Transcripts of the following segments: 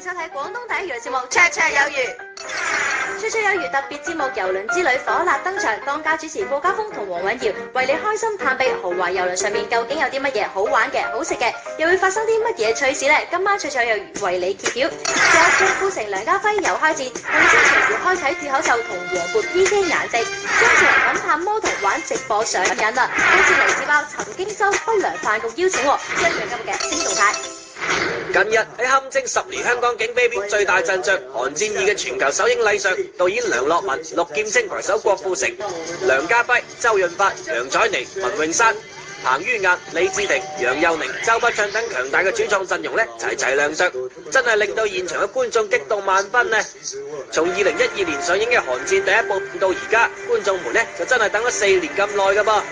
收睇廣東第一娛樂節目《綽綽有餘》。綽綽有餘特別節目郵輪之旅火辣登場，當家主持顧家峰同黃允瑤為你開心探秘豪華郵輪上面究竟有啲乜嘢好玩嘅、好食嘅，又會發生啲乜嘢趣事呢？今晚綽綽有餘為你揭曉。仲有郭富城、梁家輝又開戰，明星隨時開啟脫口秀同黃渤 PK 顏值，張智霖感嘆魔童玩直播上癮啦！好似黎智爆曾經收不良飯局邀請喎，跟住今日嘅星動態。近日喺堪稱10年香港警匪片最大陣仗《寒戰2》嘅全球首映禮上，導演梁樂文、陸劍青攜手郭富城、梁家輝、周潤發、楊采妮、文詠珊、彭于晏、李治廷、楊佑寧、周筆暢等強大嘅主創陣容齊齊亮相，真係令到現場嘅觀眾激動萬分呢！從2012年上映嘅《寒戰》第一部到而家，觀眾們就真係等咗4年咁耐噶噃。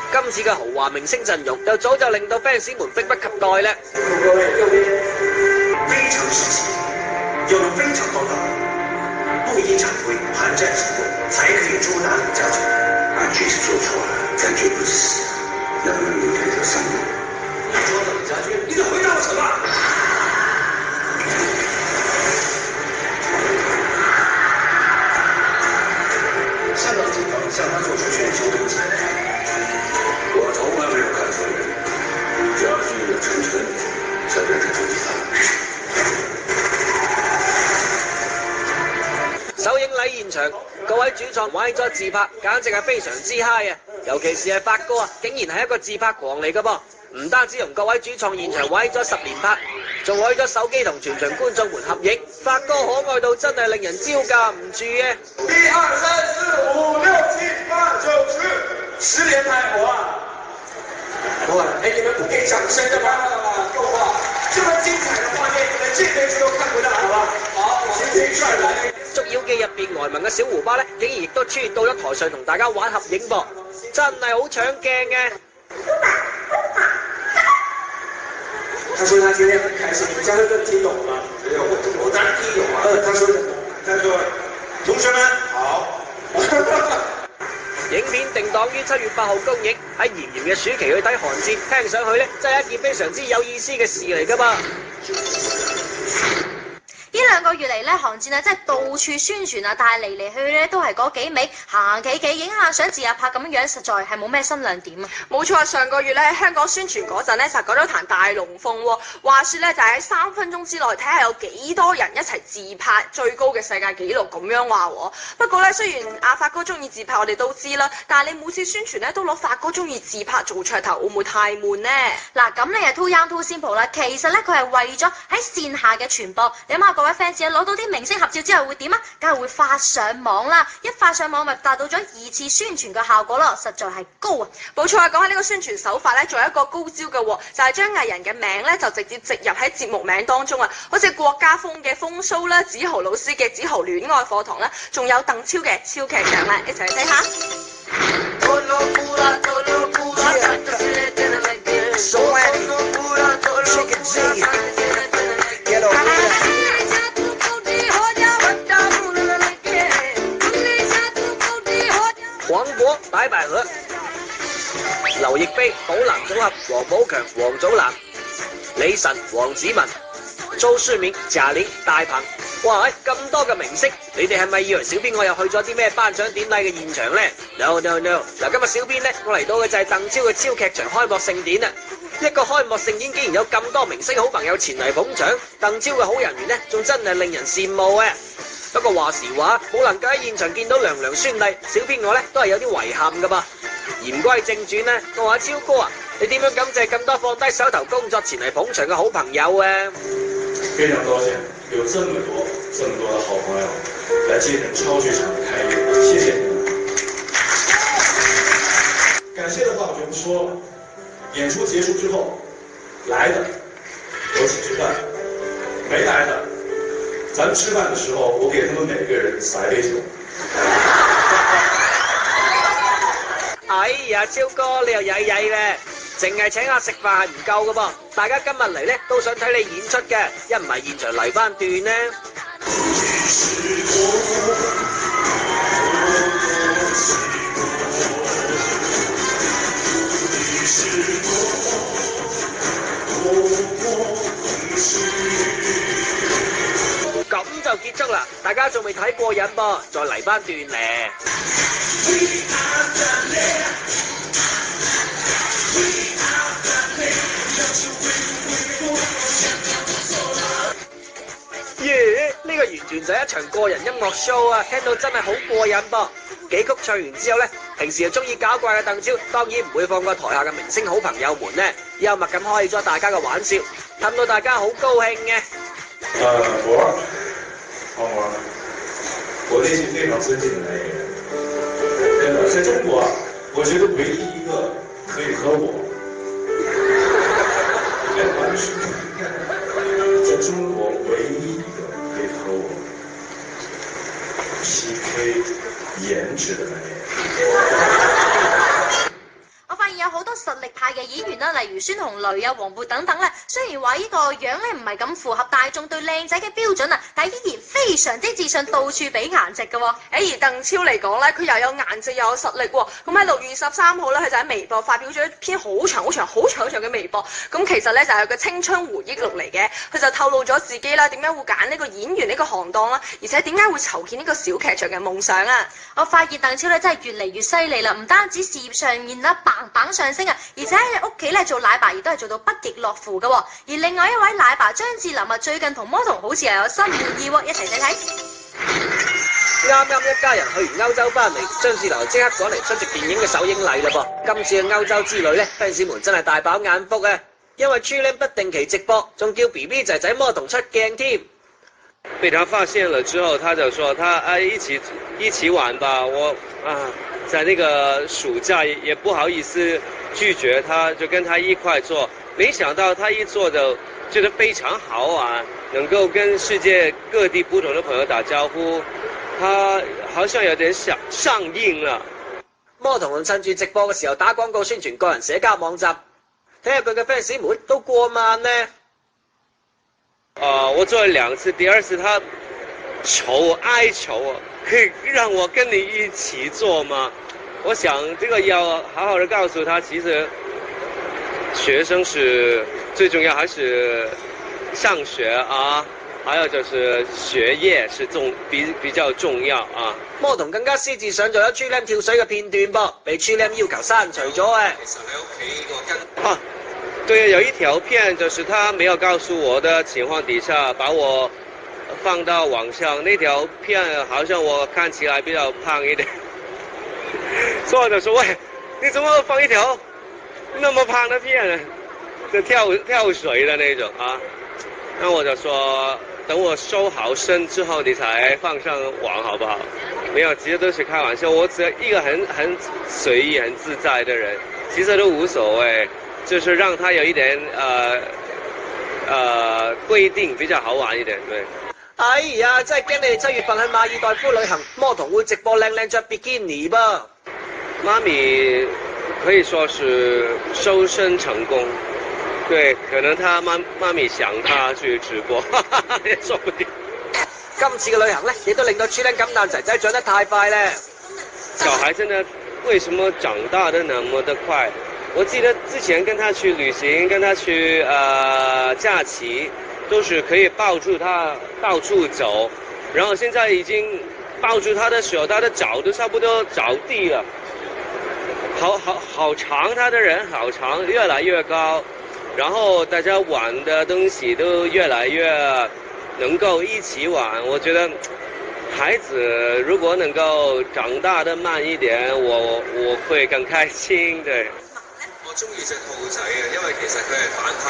今次嘅豪華明星陣容就早就令到 fans 們迫不及待啦！各位右邊非常時期要非常報道，不依常規寒戰行動才可以捉拿李家軍。俺這次做錯了，咱絕不是死，能不能留這3年？你捉到李家軍，你得回答我什麼？香港警方向他做出全球攻擊。我從來沒有看錯人，家俊的陳晨才是這種首映禮現場，各位主創玩咗自拍，簡直係非常之 high 啊！尤其是係發哥啊，竟然係一個自拍狂嚟㗎噃！唔單止同各位主創現場玩咗10連拍，仲玩咗手機同全場觀眾們合影，發哥可愛到真係令人招架唔住啊！1、2、3、4、5、6、7、8、9、10，10連拍哇！哇！你們不給掌聲的嗎？夠吧！這麼精彩的畫面，你們這輩子都看不到，好吧？好，我們繼續來。捉妖記入邊呆萌嘅小胡巴竟然亦都出現到咗台上同大家玩合影噃，真係好搶鏡嘅。他說他今天很開心，嘉樂哥聽懂嗎？沒有，我當然聽懂啊。他說同學們好。影片定檔於7月8號公映，喺炎炎嘅暑期去睇《寒戰》，聽上去真係一件非常之有意思嘅事嚟㗎嘛。呢2個月嚟咧，寒戰啊真係到處宣傳啊，但係嚟嚟去去咧都係嗰幾味，行行企企影下相自拍咁樣樣，實在係冇咩新亮點啊！冇錯啊，上個月咧喺香港宣傳嗰陣咧就搞咗壇大龍鳳喎，話說咧就喺3分鐘之內睇下有幾多人一齊自拍，最高嘅世界紀錄咁樣話喎。不過咧雖然阿發哥中意自拍我哋都知啦，但係你每次宣傳咧都攞發哥中意自拍做噱頭，會唔會太悶呢？嗱，咁你係 too young too simple 啦，其實咧佢係為咗喺線下嘅傳播，你諗下各位 fans 攞到啲明星合照之後會點啊？梗係會發上網啦！一發上網咪達到咗2次宣傳嘅效果咯，實在係高啊！冇錯啊，講起呢個宣傳手法咧，仲有一個高招嘅喎，就係將藝人嘅名咧就直接植入喺節目名當中啊！好似郭家峰嘅風騷啦，子豪老師嘅子豪戀愛課堂啦，仲有鄧超嘅超劇場啦，一齊嚟睇下。黃渤、白百合、劉亦菲、寶男組合，王寶強、王祖藍、李晨、黃子文、周世明、賈玲、大鵬，哇！咁多嘅明星，你哋係咪以為小編我又去咗啲咩頒獎典禮嘅現場呢？ No！ 嗱，今日小編呢，我嚟到嘅就係鄧超嘅超劇場開幕盛典啊！一個開幕盛典竟然有咁多明星好朋友前嚟捧場，鄧超嘅好人緣呢，仲真係令人羨慕啊！不過話時話，冇能夠喺現場見到娘娘孫儷，小編我呢都係有啲遺憾噶噃。言歸正傳呢，我話超哥啊，你點樣感謝咁多放低手頭工作前嚟捧場嘅好朋友啊？非常高興有這麼多的好朋友來接承超劇場的開業，謝謝你們。感謝的話我就不說了，演出結束之後，來的我請吃飯，沒來的，咱們吃飯的時候，我給他們每個人撒一杯酒。哎呀，超哥你又曳曳咧，淨係請客食飯係唔夠噶噃，大家今日嚟咧都想睇你演出嘅，一唔係現場嚟翻段呢。就結束啦，大家仲未睇過癮噃，再嚟翻段咧。耶！呢個完全就係一場個人音樂 show 啊，聽到真係好過癮噃。幾曲唱完之後呢，平時又中意搞怪嘅鄧超，當然唔會放過台下嘅明星好朋友們呢，幽默咁開咗大家嘅玩笑，氹到大家好高興嘅。我內心非常尊敬的男演員，真的，在中國啊，我覺得唯一一個可以和我，在中國唯一一個可以和我 PK 顏值的男演員。我發現有好多實力派嘅演員啦，例如孫紅雷啊、黃渤等等咧。雖然話呢個樣咧唔係咁符合大眾對靚仔嘅標準啊，但係依然非常之自信，到處比顏值嘅喎。而鄧超嚟講咧，佢又有顏值又有實力喎。咁喺6月13號咧，佢就喺微博發表咗一篇好長嘅微博。咁其實咧就係個青春回憶錄嚟嘅。佢就透露咗自己啦，點解會揀呢個演員呢個行當啦，而且點解會籌建呢個小劇場嘅夢想啊！我發現鄧超咧真係越嚟越犀利啦，唔單止事業上面啦棒上升啊，而且喺屋企咧做奶爸亦都係做到不亦樂乎嘅喎。而另外一位奶爸張智霖啊，最近同魔童好似又有新玩意喎，一齊睇睇。啱啱一家人去完歐洲翻嚟，張智霖即刻趕嚟出席電影嘅首映禮啦噃。今次嘅歐洲之旅呢 fans 們真係大飽眼福啊！因為 Chilam 不定期直播，仲叫 BB 仔仔魔童出鏡添。被他發現了之後，他就說他一起玩吧，在那個暑假也不好意思拒絕他，就跟他一塊做。沒想到他一做就覺得非常好玩，能夠跟世界各地不同的朋友打招呼，他好像有點上癮了。魔童趁住直播嘅時候打廣告宣傳個人社交網站，睇下佢嘅 fans 們都過萬呢。我做了2次，第2次他哀求可以讓我跟你一起做嗎？我想這個要好好的告訴他，其實學生是最重要，還是上學啊，還有就是學業是比較重要啊。魔童更加私自上咗Chilam跳水嘅片段噃，被Chilam要求刪除咗啊。其實你屋企個跟對，有一條片就是他沒有告訴我的情況底下，把我放到網上。那條片好像我看起來比較胖一點，所以我就說：喂，你怎麼放一條那麼胖的片？就跳水的那種啊？那我就說，等我收好身之後，你才放上網，好不好？沒有，其實都是開玩笑。我只係一個很隨意、很自在的人，其實都無所謂。就是讓他有一點規定比較好玩一點，對。哎呀，真係驚你哋7月份去馬爾代夫旅行，魔童會直播靚靚着比基尼噃。媽咪可以說是瘦身成功，對，可能他媽咪想他去直播，也說不定。今次嘅旅行呢，亦都令到Chilam咁爛仔仔長得太快咧。小孩真的為什麼長大得那麼的快？我記得之前跟他去旅行，跟他去假期，都是可以抱住他到處走，然後現在已經抱住他的手，他的腳都差不多着地了，好長，他的人好長，越來越高，然後大家玩的東西都越來越能夠一起玩。我覺得孩子如果能夠長大得慢一點，我會更開心，對。我中意隻兔仔嘅，因為其實佢係反派。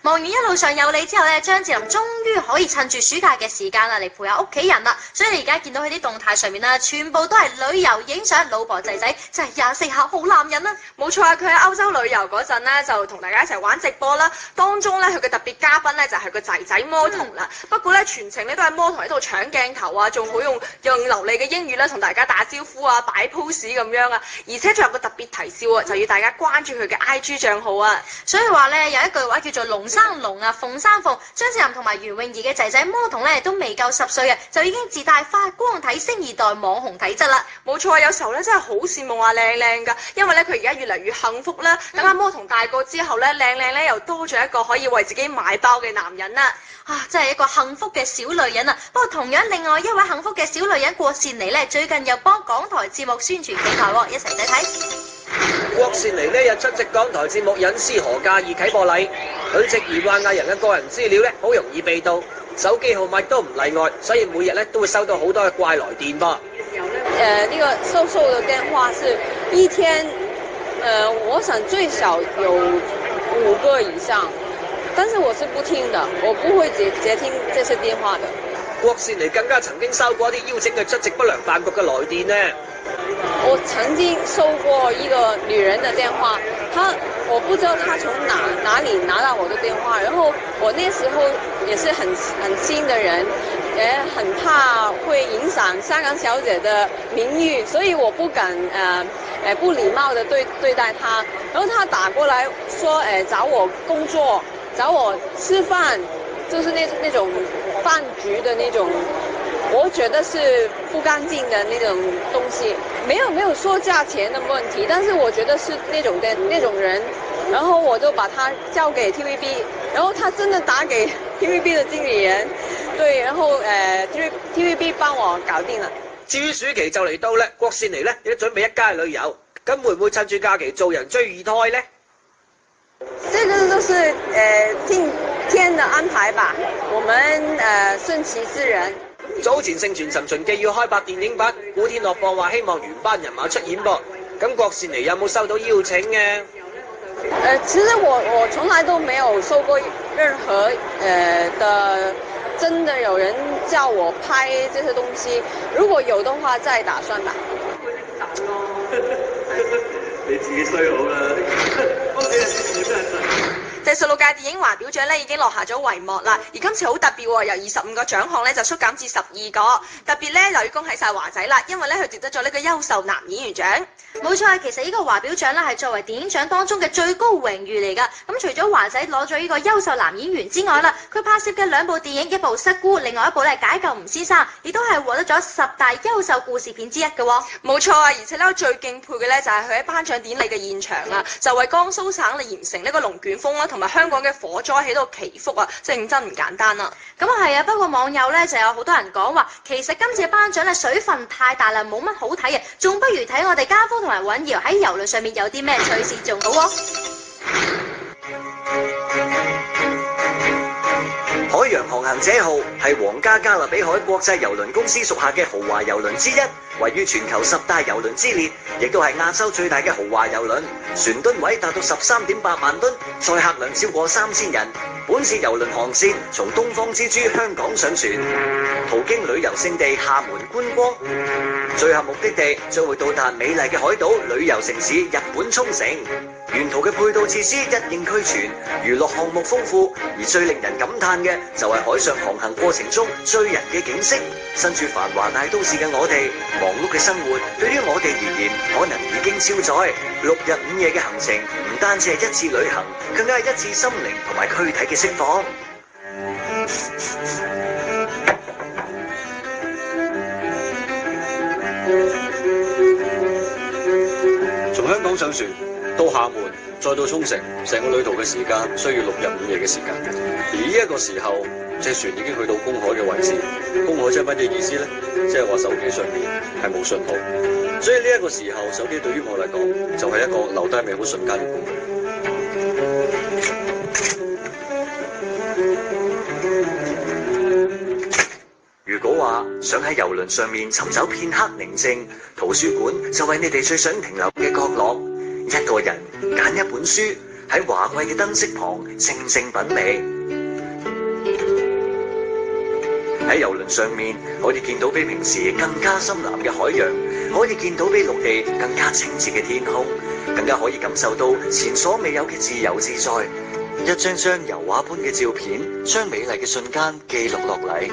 忙完一路上有你之後咧，張智霖終於可以趁住暑假嘅時間啦，嚟陪下屋企人啦。所以你而家見到佢啲動態上面啦，全部都係旅遊影相，老婆仔仔真係24下好男人啦。冇錯啊，佢喺歐洲旅遊嗰陣咧，就同大家一齊玩直播啦。當中咧，佢嘅特別嘉賓咧就係個仔仔魔童啦。不過咧，全程咧都係魔童喺度搶鏡頭啊，仲好用流利嘅英語咧同大家打招呼啊，擺 pose 咁樣啊。而且仲有個特別提示啊，就要大家關注佢嘅 IG 賬號啊。所以話咧有一句話叫做龍生龍啊、鳳生鳳，張智霖同埋袁詠儀嘅仔仔魔童咧都未夠10歲嘅，就已經自帶發光體星二代網紅體質啦。冇錯啊，有時候咧真係好羨慕阿靚靚㗎，因為咧佢而家越嚟越幸福啦。等阿魔童大個之後咧，靚靚咧又多咗一個可以為自己買包嘅男人啦。啊，真係一個幸福嘅小女人啊！不過同樣另外一位幸福嘅小女人郭羨妮咧，最近又幫港台節目宣傳企台喎，一齊睇睇。郭羨妮呢日出席港台節目《隱私何價》啟播禮，佢直言話藝人嘅個人資料咧好容易被盜，手機號碼都唔例外，所以每日咧都會收到好多嘅怪來電噃。那個收的電話是一天，我想最少有5個以上，但是我是不聽的，我不會接聽這些電話的。郭羨妮更加曾經收過一啲邀請佢出席不良飯局嘅來電呢。我曾經收過一個女人的電話，我不知道她從哪裡拿到我的電話，然後我那時候也是很新的人，也很怕會影響香港小姐的名譽，所以我不敢不禮貌的對待她。然後她打過來說找我工作，找我吃飯，就是那種飯局的那種。我覺得是不乾淨的那種東西，沒有說價錢的問題，但是我覺得是那種人，然後我就把他交給 TVB， 然後他真的打給 TVB 的經理人，對，然後TVB 幫我搞定了。至於暑期就嚟到咧，郭羨妮咧亦都準備一家旅遊，咁會唔會趁住假期做人追二胎呢？這個都是聽天的安排吧，我們順其自然。早前盛傳《尋秦記》要開拍電影版，古天樂放話希望原班人馬出演噃。咁郭羨妮有冇收到邀請嘅？其實我從來都沒有收過任何的，真的有人叫我拍這些東西。如果有的話，再打算吧。你自己衰好啦，屋企人之前真係。第16屆電影華表獎咧已經落下咗帷幕啦，而今次好特別喎，由25個獎項咧就縮減至12個，特別咧就要恭喜晒華仔啦，因為咧佢奪得咗呢個優秀男演員獎。冇錯，其實呢個華表獎咧係作為電影獎當中嘅最高榮譽嚟㗎。咁除咗華仔攞咗呢個優秀男演員之外啦，佢拍攝嘅2部電影，一部《失孤》，另外一部咧《解救吳先生》，亦都係獲得咗10大優秀故事片之一嘅喎。冇錯啊，而且咧我最敬佩嘅咧就係佢喺頒獎典禮嘅現場啊，就為江蘇省嚟鹽城呢個龍捲風啦，同埋香港嘅火災喺度祈福啊，認真唔簡單啊。咁啊係啊，不過網友咧就有好多人講話，其實今次嘅頒獎咧水分太大啦，冇乜好睇嘅，仲不如睇我哋家風同埋尹瑤喺遊輪上面有啲咩趣事仲好喎。海洋航行者號係皇家加勒比海國際郵輪公司屬下嘅豪華郵輪之一，位於全球10大郵輪之列，亦都係亞洲最大嘅豪華郵輪，船噸位達到13.8萬噸，載客量超過3000人。本次郵輪航線從東方之珠香港上船，途經旅遊勝地廈門觀光，最後目的地將會到達美麗嘅海島旅遊城市日本沖繩。沿途嘅配套設施一應俱全，娛樂項目豐富，而最令人感嘆嘅就係海上航行過程中醉人嘅景色。身處繁華大都市嘅我哋，忙碌嘅生活對於我哋而言可能已經超載。6日5夜嘅行程唔單止係一次旅行，更加係一次心靈同埋軀體嘅釋放。從香港上船到廈門，再到沖繩，成個旅途嘅時間需要6日5夜嘅時間。而呢一個時候，隻船已經去到公海嘅位置。公海即係乜嘢意思呢？即係話手機上面係冇信號。所以呢一個時候，手機對於我嚟講就係一個留低美好瞬間嘅工具。如果話想喺郵輪上面尋找片刻寧靜，圖書館就係你哋最想停留嘅角落。一個人揀一本書，喺華貴嘅燈飾旁靜靜品味。喺郵輪上面，可以見到比平時更加深藍嘅海洋，可以見到比陸地更加清澈嘅天空，更加可以感受到前所未有嘅自由自在。一張張油畫般嘅照片，將美麗嘅瞬間記錄落嚟。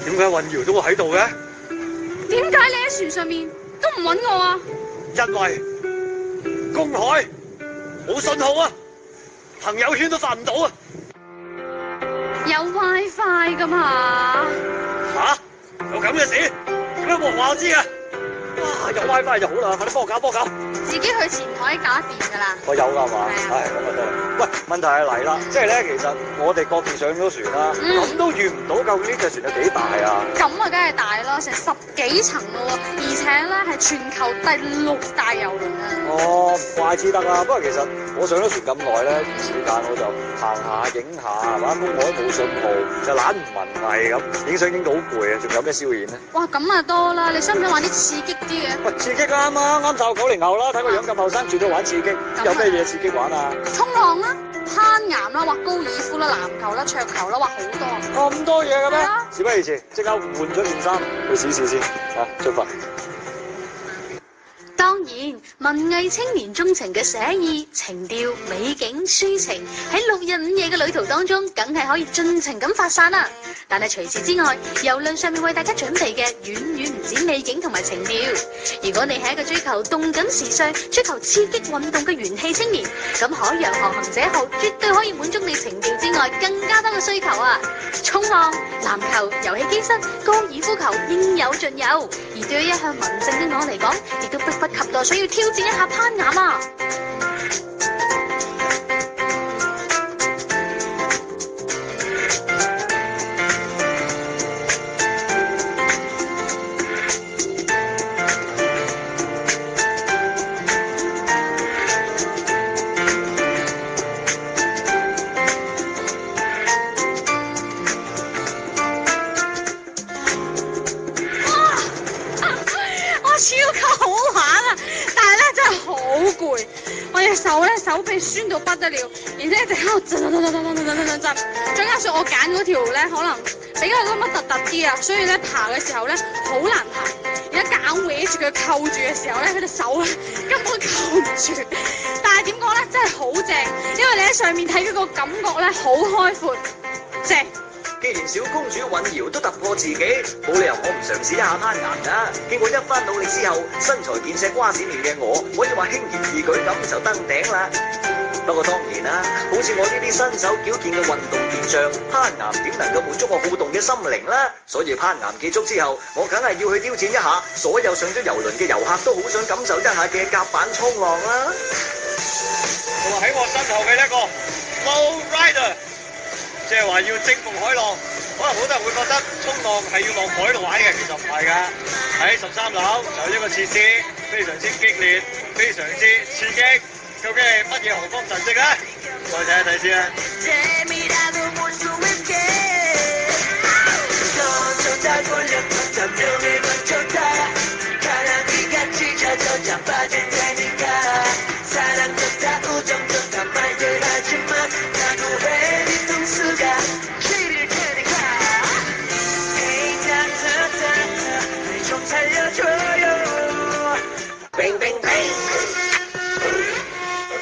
點解運瑤都會喺度嘅？點解你喺船上面都唔揾我啊？因為公海冇信號啊，朋友圈都發唔到啊！有 WiFi 噶嘛？嚇？有咁嘅事？點解冇人話我知嘅？哇！有 WiFi 就好啦，快啲幫我搞幫我搞。自己去前台搞掂㗎啦。我有㗎嘛？係咁就得啦。喂，問題係嚟啦，即係咧，其實我哋各自上咗船啦，咁都遇唔到，究竟呢隻船有幾大啊？咁啊，梗係大咯，成10幾層咯，而且咧係全球第6大郵輪啊！哦，唔怪之得啦。不過其實我上咗船咁耐咧，時間我就行下影下，係嘛？公海冇信號，就懶唔文藝咁，影相影到好攰啊！仲有咩消遣咧？哇，咁啊多啦！你想唔想玩啲刺激啲嘅？喂，刺激啱啊！啱就90後啦，睇個樣咁後生，轉咗玩刺激，有咩嘢刺激玩啊？衝浪啦、攀岩啦、滑高爾夫啦、籃球啦、桌球啦，滑好多。咁多嘢嘅咩？事不宜遲，即刻換咗件衫去試試先。啊，出發！當然，文藝青年鍾情嘅寫意、情調、美景、抒情，喺6日5夜嘅旅途當中，梗係可以盡情咁發散啦。但係除此之外，郵輪上面為大家準備嘅遠遠唔止美景同埋情調。如果你係一個追求動感時尚、追求刺激運動嘅元氣青年，咁海洋航行者號絕對可以滿足你情調之外更加多嘅需求啊！衝浪、籃球、遊戲機室、高爾夫球應有盡有。而對於一向文靜嘅我嚟講，亦都迫不及待想要挑戰一下攀岩啊！手臂酸到不得了，然之後一直喺度震，再加上我揀嗰條咧可能比較凹凸凸啲啊，所以咧爬嘅時候咧好難爬，而家夾硬搲住佢扣住嘅時候咧，佢隻手咧根本扣唔住。但係點講咧，真係好正，因為你喺上面睇嗰個感覺咧好開闊，正。既然小公主允瑤都突破自己，冇理由我唔嘗試一下攀岩㗎。經過一番努力之後，身材健碩瓜子面嘅我，可以話輕而易舉咁就登頂啦。不過當然啦，好似我呢啲身手矯健嘅運動健將，攀岩點能夠滿足我好動嘅心靈啦？所以攀岩結束之後，我梗係要去挑戰一下所有上咗郵輪嘅遊客都好想感受一下嘅甲板衝浪啦。同埋喺我身後嘅一個 low rider。即係話要征服海浪，可能好多人會覺得衝浪係要落海度玩嘅，其實唔係㗎。喺13樓就有一個設施，非常之激烈，非常之刺激。究竟係乜嘢航空神跡咧？再睇一睇先啦。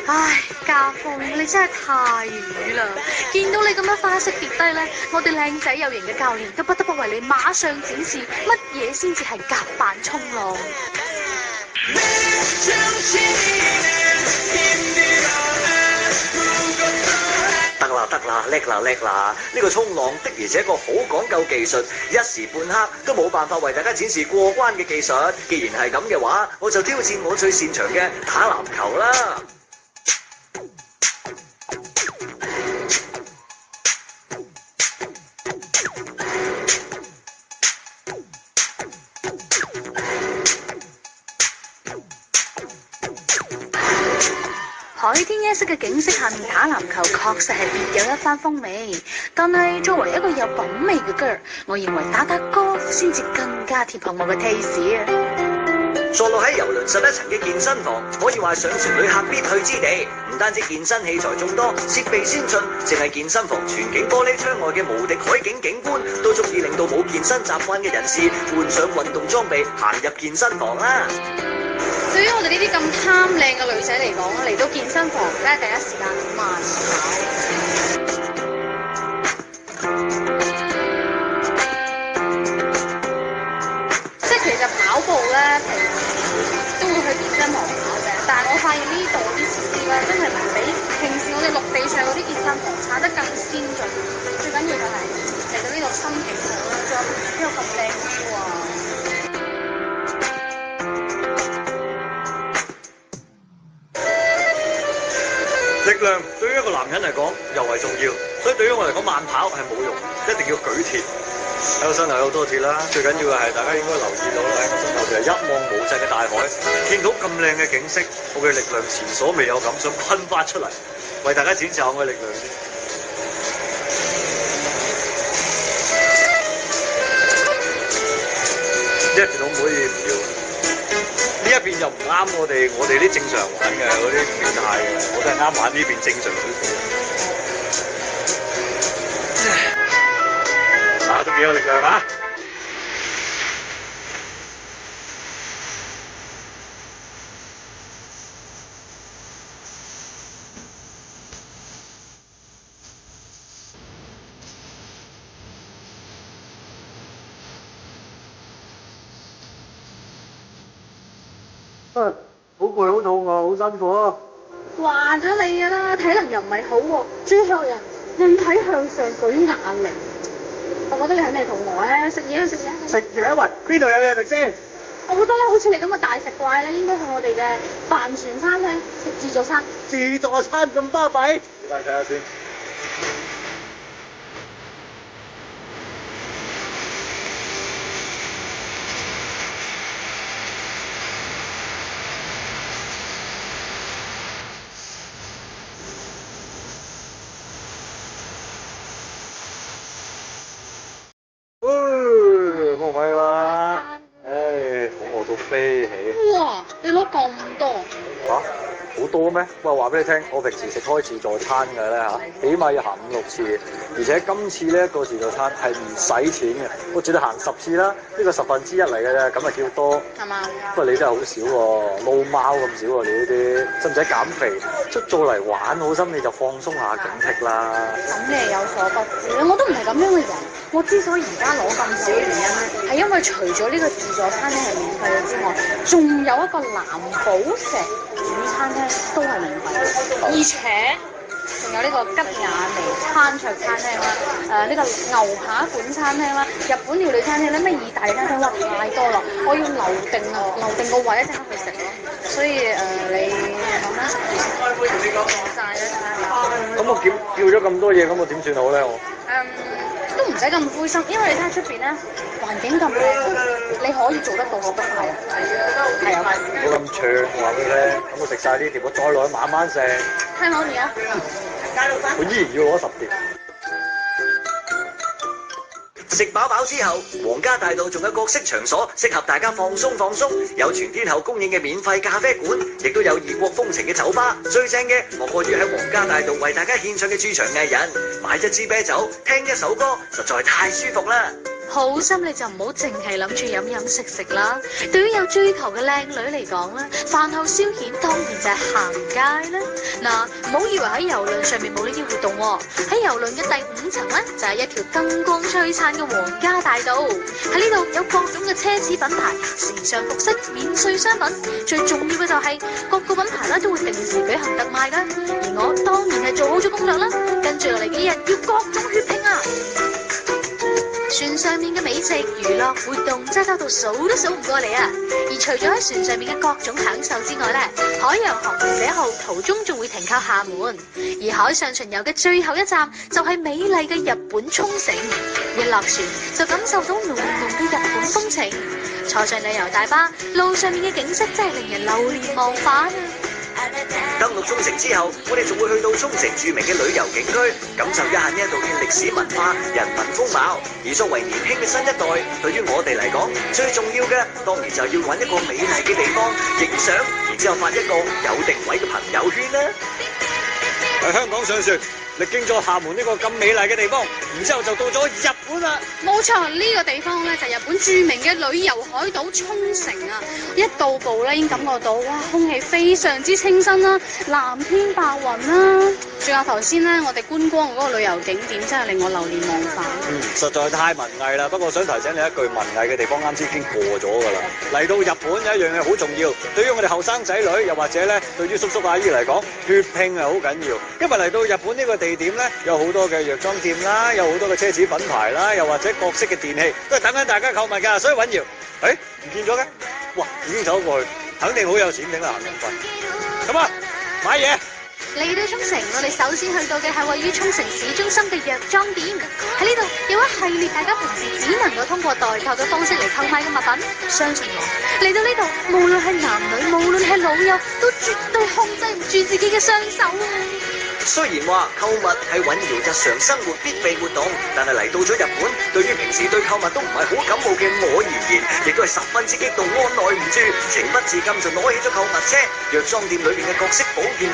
唉，家風你真係太瘀啦！見到你咁樣花式跌低咧，我哋靚仔有型嘅教練都不得不為你馬上展示乜嘢先至係甲板衝浪。得啦，叻啦，叻啦！呢個衝浪的而且確好講究技術，一時半刻都冇辦法為大家展示過關嘅技術。既然係咁嘅話，我就挑戰我最擅長嘅打籃球啦！海天一色嘅景色下面打籃球確實係別有一番風味，但係作為一個有品味嘅 girl， 我認為打golf先至更加貼合我嘅 taste 啊！坐落喺郵輪11層嘅健身房，可以話上船旅客必去之地。唔單止健身器材眾多，設備先進，淨係健身房全景玻璃窗外嘅無敵海景景觀，都足以令到冇健身習慣嘅人士換上運動裝備行入健身房啦。對於我哋呢啲咁貪靚嘅女仔嚟講，嚟到健身房咧，第一時間慢跑。即係其實跑步咧，平時都會去健身房跑嘅，但係我發現呢度啲設施咧，真係唔比平時我哋陸地上嗰啲健身房產得更先進。最緊要就係嚟到呢度心情好啦，仲有呢個咁靚嘅喎。力量對於一個男人嚟講尤為重要，所以對於我嚟講慢跑係冇用，一定要舉鐵。喺我身後有好多鐵啦，最緊要嘅係大家應該留意到啦，喺我身後就係一望無際嘅大海，見到咁靚嘅景色，我嘅力量前所未有咁想噴發出嚟，為大家展示下我嘅力量先。呢一邊可唔可以唔要？呢一邊就唔啱我哋啲正常玩嘅嗰啲變態嘅，我都係啱玩呢邊正常少少。啊，都幾有力量啊！好攰，好肚餓，好辛苦啊！話咗你㗎啦，體能又唔係好喎，最後人引體向上舉啞鈴。我覺得你肯定係肚餓啊！食嘢啊食嘢！食嘢喂，邊度有嘢食先？我覺得咧，好似你咁嘅大食怪咧，應該去我哋嘅帆船餐廳食自助餐。自助餐咁巴閉？你睇下先。冇咪啦，唉，肚餓到飛起。哇！你攞咁多？嚇？好多咩？喂，話俾你聽，我平時食開自助餐嘅咧嚇，起碼要行5、6次，而且今次呢一個自助餐係唔使錢嘅，我絕對行10次啦，呢個1/10嚟嘅啫，咁啊叫多。係嘛？不過你真係好少喎，撈貓咁少喎，你呢啲，使唔使減肥？出到嚟玩好心你就放鬆下警惕啦。咁你係有所不知，我都唔係咁樣嘅人。我之所以而家攞咁少嘅原因咧，係因為除咗呢個自助餐咧係免費嘅之外，仲有一個藍寶石主餐廳都係免費嘅，而且仲有呢個吉雅尼餐桌餐廳啦，呢個牛扒館餐廳啦，日本料理餐廳咧，咩意大利餐廳，哇太多啦！我要留定個位一陣間去食咯。所以你慢慢食住先，過晒啦。咁我叫咗咁多嘢，咁我點算好咧？我都唔使咁灰心，因為你睇下出邊咧，環境咁靚，你可以做得到好快啊！係啊，唔好咁長，我話俾你聽，咁我食晒呢碟，我再落去慢慢食。聽講未啊？我依然要攞10碟。食飽飽之後，皇家大道仲有各式場所適合大家放鬆放鬆，有全天候供應嘅免費咖啡館，亦都有異國風情嘅酒吧。最正嘅莫過於喺皇家大道為大家獻唱嘅駐場藝人，買一支啤酒，聽一首歌，實在太舒服啦！好心你就唔好淨係諗住飲飲食食啦。對於有追求嘅靚女嚟講咧，飯後消遣當然就係行街啦。嗱，唔好以為喺郵輪上面冇呢啲活動喎。喺郵輪嘅第5層咧，就係一條燈光璀璨嘅皇家大道。喺呢度有各種嘅奢侈品牌、時尚服飾、免稅商品。最重要嘅就係各個品牌咧都會定時舉行特賣㗎。而我當然係做好咗攻略啦。跟住落嚟幾日要各種血拼啊！船上面嘅美食、娛樂活動真係多到數都數唔過嚟啊！而除咗喺船上面嘅各種享受之外咧，海洋航行者號途中仲會停靠廈門，而海上巡遊嘅最後一站就係美麗嘅日本沖繩。一落船就感受到濃濃嘅日本風情，坐上旅遊大巴，路上面嘅景色真係令人流連忘返啊！登陸沖繩之後，我哋仲會去到沖繩著名嘅旅遊景區，感受一下呢一度嘅歷史文化、人文風貌。而作為年輕嘅新一代，對於我哋嚟講，最重要嘅當然就係要揾一個美麗嘅地方影相，然之後發一個有定位嘅朋友圈啦。喺香港上船，歷經咗廈門呢個咁美麗嘅地方，然之後就到咗日本啦。冇錯，呢個地方咧就係日本著名嘅旅遊海島沖繩啊！一到埗咧已經感覺到哇，空氣非常之清新啦，藍天白雲啦，仲有頭先咧我哋觀光嗰個旅遊景點真係令我流連忘返。實在太文藝啦！不過想提醒你一句，文藝嘅地方啱先已經過咗㗎啦。嚟到日本有一樣嘢好重要，對於我哋後生仔女，又或者咧對於叔叔阿姨嚟講，血拼係好緊要。因為嚟到日本呢個地點咧，有好多嘅藥妝店啦，有好多嘅奢侈品牌啦，又或者各式嘅電器都係等緊大家購物㗎。所以尹瑤，唔見咗嘅，哇，已經走過去，肯定好有錢，頂得閒咁快。咁啊，買嘢。嚟到沖繩，我哋首先去到嘅係位於沖繩市中心嘅藥妝店。喺呢度有一系列大家平時只能夠通過代購嘅方式嚟購買嘅物品。相信我，嚟到呢度，無論係男女，無論係老幼，都絕對控制唔住自己嘅雙手啊！雖然話購物係尹瑤日常生活必備活動，但係嚟到咗日本，對於平時對購物都唔係好感冒嘅我而言，亦都係十分之激動，按耐唔住，情不自禁就攞起咗購物車。藥妝店裏邊嘅各式保健品、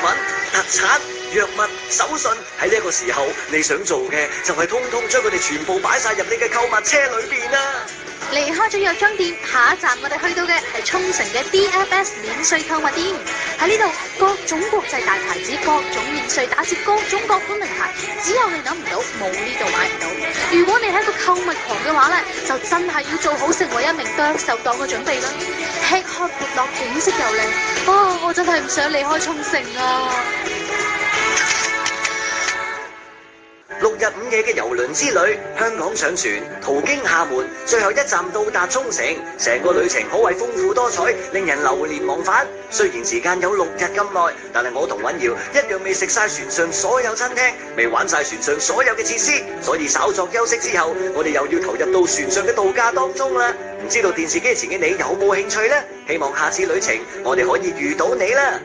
特產、藥物、手信，喺呢一個時候，你想做嘅就係通通將佢哋全部擺晒入你嘅購物車裏邊啦。離開咗藥妝店，下一站我哋去到嘅係沖繩嘅 DFS 免稅購物店。喺呢度各種國際大牌子，各種免稅打折，各種各款名牌，只有你諗唔到，冇呢度買唔到。如果你係一個購物狂嘅話咧，就真係要做好成為一名剁手黨嘅準備啦。吃喝玩樂，景色又靚，我真係唔想離開沖繩啊！6日5夜嘅郵輪之旅，香港上船，途經廈門，最後一站到達沖繩，成個旅程可謂豐富多彩，令人流連忘返。雖然時間有6日咁耐，但係我同尹瑤一樣未食晒船上所有餐廳，未玩晒船上所有嘅設施，所以稍作休息之後，我哋又要投入到船上嘅度假當中啦。唔知道電視機前嘅你有冇興趣呢？希望下次旅程我哋可以遇到你啦！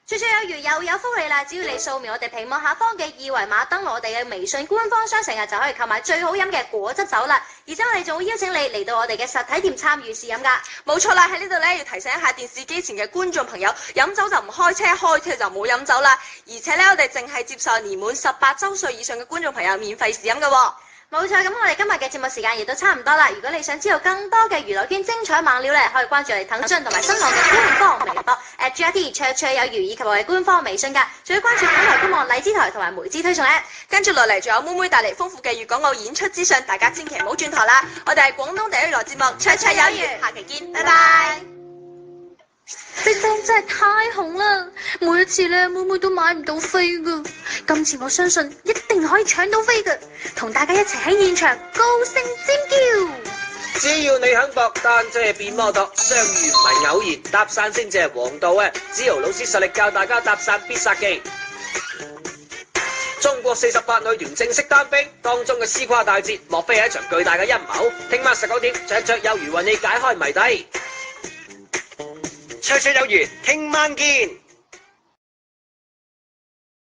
綽綽有餘又有福利啦！只要你掃描我哋屏幕下方嘅二維碼，登錄我哋嘅微信官方商城就可以購買最好飲嘅果汁酒啦！而且我哋仲會邀請你嚟到我哋嘅實體店參與試飲㗎。冇錯啦，喺呢度咧要提醒一下電視機前嘅觀眾朋友，飲酒就唔開車，開車就冇飲酒啦！而且咧我哋淨係接受年滿18週歲以上嘅觀眾朋友免費試飲㗎喎。冇錯，咁我哋今日嘅節目時間亦都差唔多啦。如果你想知道更多嘅娛樂圈精彩猛料咧，可以關注我哋騰訊同埋新浪嘅官方微博@GRT 綽綽有餘，以及我哋官方微信㗎。仲要關注本台官網荔枝台同埋梅枝推送 App。跟住落嚟仲有妹妹帶嚟豐富嘅粵港澳演出資訊，大家千祈唔好轉台啦！我哋係廣東第一娛樂節目綽綽有餘，下期見，拜拜。BigBang 真係太紅啦！每一次咧，妹妹都買唔到飛噶。今次我相信一定可以搶到飛噶，同大家一齊喺現場高聲尖叫。只要你肯搏，單車變摩托，相遇唔係偶然，搭訕先至係王道啊！子豪老師實力教大家搭訕必殺技。中國48女團正式單飛，當中嘅絲瓜大捷，莫非係一場巨大嘅陰謀？聽晚19點，綽綽有餘為你解開謎底。綽綽有餘，聽晚見。